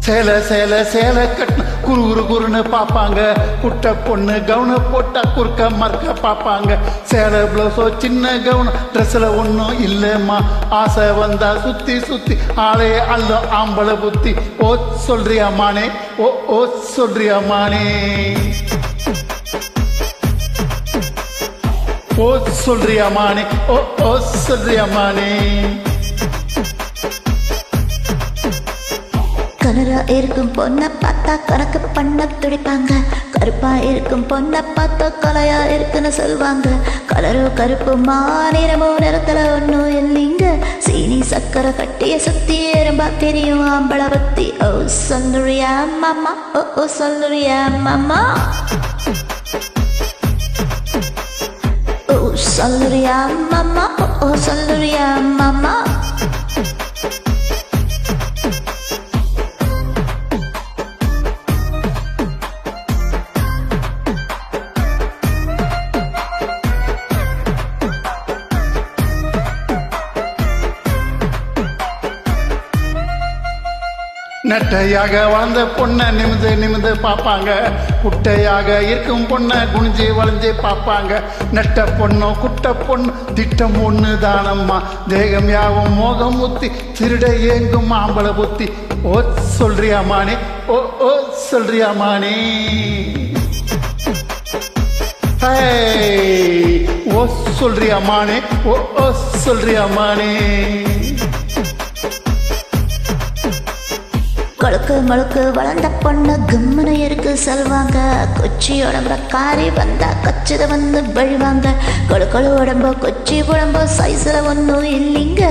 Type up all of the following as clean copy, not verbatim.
சேலை சேலை சேலை கட்டின குரு குரு குருன்னு பார்ப்பாங்க. குட்டை பொண்ணு கவுனை போட்டா குறுக்க மறுக்க பார்ப்பாங்க. சேலை பிளவுஸோ சின்ன கவுன் ட்ரெஸ்ஸில் ஒன்றும் இல்லைம்மா. ஆசை வந்தா சுத்தி சுத்தி ஆளே அல்ல ஆம்பளை புத்தி. ஓ சொல்றியாமானே, ஓ ஓ சொல்றியாமானே, ஓ சொல்றியாமானே, ஓ ஓ சொல்றியாமானே. கலரா இருக்கும் பொண்ணை பார்த்தா கணக்கு பண்ண துடிப்பாங்க. கருப்பா இருக்கும் பொண்ணை பார்த்தா கலையா இருக்குன்னு சொல்வாங்க. கலரோ கருப்பு மாநிறமோ நிறத்துல ஒன்றும் இல்லைங்க. சீனி சக்கரை கட்டிய சுத்தி எறும்பா தெரியும் ஆம்பளை பத்தி. ஓ சொல்லுறியா மாமா, ஓ ஓ சொல்லுறியா மாமா, ஓ சொல்லுறியா மாமா, ஓ ஓ சொல்லுறியா மாமா. நெட்டையாக வளர்ந்த பொண்ணை நிமிந்து நிமிந்து பார்ப்பாங்க. குட்டையாக இருக்கும் பொண்ணை குனிஞ்சு வளைஞ்சு பார்ப்பாங்க. நெட்ட பொண்ணோ குட்டை பொண்ணு திட்டம் ஒன்று தானம்மா. தேகம் யாவும் மோகம் முத்தி திருட ஏங்கும் ஆம்பளை புத்தி. ஓ சொல்றியாமானே, ஓ ஓ சொல்றியாமானே, ஓ சொல்றியாமானே, ஓ ஓ சொல்றியாமானே. கொழுக்கு மழுக்கு வளர்ந்த பொண்ணு கும்முன்னு இருக்கு சொல்வாங்க. கொச்சி உடம்புல காரி வந்தா கச்சித வந்து வழிவாங்க. கொழு உடம்போ கொச்சி உடம்போ சைஸ்ல ஒன்றும் இல்லைங்க.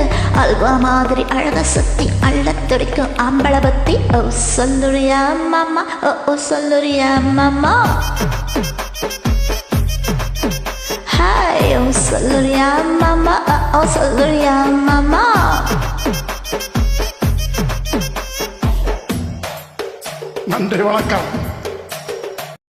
அல்வா மாதிரி அழக சுத்தி அள்ள துடிக்கும் ஆம்பளை பத்தி. ஓ சொல்லுறியா மாமா, ஓ ஓ சொல்லுறியா மாமா, ஹாய் ஓ சொல்லுறியா மாமா, ஓ ஓ சொல்லுறியா மாமா. நன்றி, வணக்கம்.